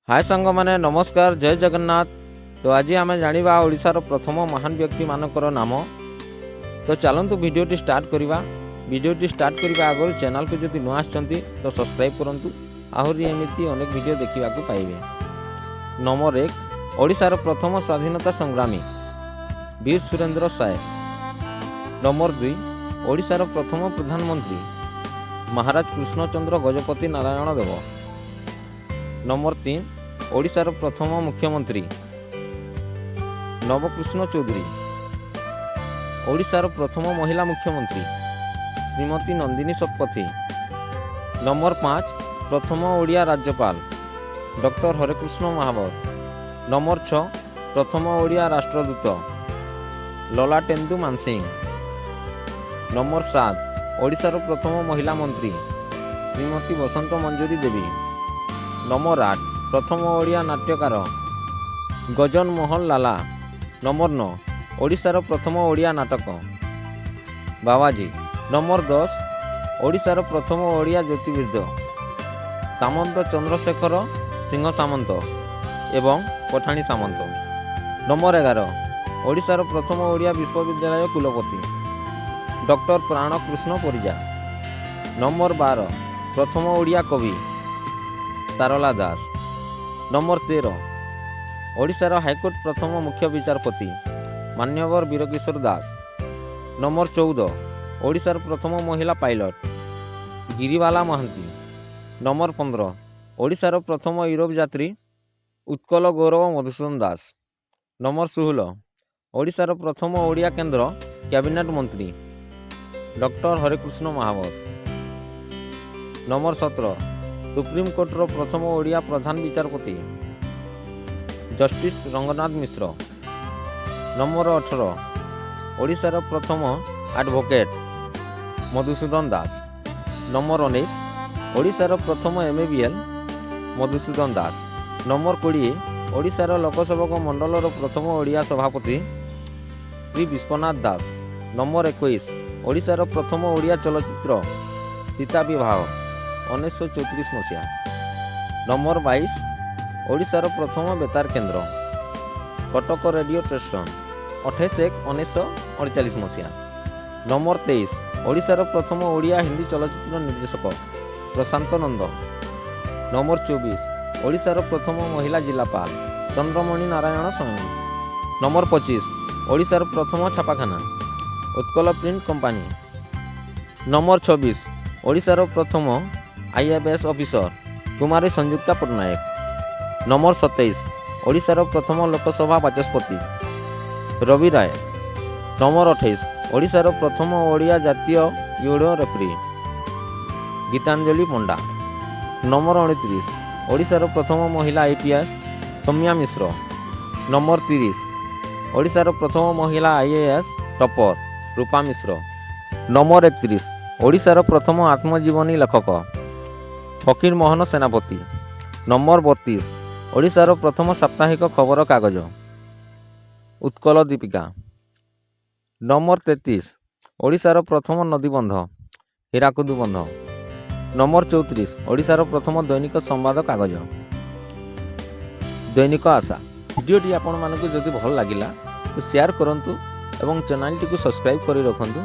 हाय सांग मैंने नमस्कार जय जगन्नाथ। तो आज आम जाना ओडिशार प्रथम महान व्यक्ति मानकर नाम। तो चलतु भिडियोटी स्टार्ट करवा। भिडियोटी स्टार्ट करने आगे चैनल को जब नुआ आछंती तो सब्सक्राइब करूँ। आहरी एमती अनेक भिडियो देखा पाइबे। नंबर 1 ओडिशार प्रथम स्वाधीनता संग्रामी वीर सुरेंद्र साय। नंबर 2 ओडिशार प्रथम प्रधानमंत्री महाराज कृष्णचंद्र गजपति नारायण देव। नंबर 3 ओडिशार प्रथम मुख्यमंत्री नवकृष्ण चौधरी। ओडिशार प्रथम महिला मुख्यमंत्री श्रीमती नंदिनी शतपथी। नंबर 5 प्रथम ओडिया राज्यपाल डॉक्टर हरेकृष्ण महावत। नंबर 6 प्रथम ओडिया राष्ट्रदूत ललाटेन्दु मानसिंह। नंबर 7 ओडिशार प्रथम महिला मंत्री श्रीमती बसंत मंजरी देवी। नंबर 8 प्रथम ओडिया नाट्यकार गजन मोहन लाला। नंबर 9 ओडिशार प्रथम ओडिया नाटक बाबाजी। नंबर 10 ओडिशार प्रथम ओडिया ज्योतिर्विद सामंत चंद्रशेखर सिंह सामंत एवं पठाणी सामंत। नंबर 11 ओडिशार प्रथम ओडिया विश्वविद्यालय कुलपति डॉक्टर प्राणकृष्ण परिजा। नंबर 12 प्रथम ओडिया कवि सारला दास। नंबर 13 ओडिशार हाईकोर्ट प्रथम मुख्य विचारपति मान्यवर वीरकिशोर दास। नंबर 14 ओडिशार प्रथम महिला पायलट गिरिबाला महांती। नंबर 15 ओडिशार प्रथम यूरोप यात्री उत्कल गौरव मधुसूदन दास। नंबर 16 ओडिशार प्रथम ओडिया केंद्र कैबिनेट मंत्री डॉक्टर हरेकृष्ण महावत। नंबर 17 सुप्रीम कोर्टर प्रथम ओडिया प्रधान विचारपति जस्टिस रंगनाथ मिश्र। नंबर 18 ओडिशार प्रथम एडवोकेट मधुसूदन दास। नंबर 19 ओडिशार प्रथम एमएबीएल मधुसूदन दास। नंबर 20 ओडिशार लोकसेवक मंडलर प्रथम ओडिया सभापति श्री विश्वनाथ दास। नंबर 21 ओडिशार प्रथम ओडिया चलचित्र सीता विवाह 1934 मसीहा। नंबर 22 ओडिशार प्रथम बेतार केन्द्र कटक रेडियो स्टेशन 28/1/1948 मसीहा। नंबर 23 ओडिशार प्रथम ओडिया हिंदी चलचित्र निर्देशक प्रशांत नंद। नंबर 24 ओडिशार प्रथम महिला जिलापाल चंद्रमणि नारायण स्वयं। नंबर 25 ओडिशार प्रथम छापाखाना उत्कल प्रिंट कंपानी। नंबर 26 ओडिशार प्रथम आईएएस ऑफिसर कुमारी संयुक्ता पट्टनायक। नंबर 27 ओडिशार प्रथम लोकसभा बाचस्पति रवि राय। नंबर 28 ओडिशार प्रथम ओडिया जातीय यूडो रेफरी गीतांजलि पंडा। नंबर 29 ओडिशार प्रथम महिला आईपीएस सौम्या मिश्र। नंबर 30 ओडिशार प्रथम महिला आईएएस टॉपर रूपा मिश्र। नंबर 31 ओडिशार प्रथम आत्मजीवनी लेखक फकीर मोहन सेनापति। नंबर 32 ओडिशार प्रथम साप्ताहिक खबर कागज उत्कल दीपिका। नंबर 33 ओडिशार प्रथम नदीबंध हीराकुद बंध। नंबर 34 ओडिशार प्रथम दैनिक संवाद कागज दैनिक आशा। भिडियोटी आपण मानक जदि भल लगिला तो शेयर करंतु एवं चैनल टी को सब्सक्राइब करी रखंतु।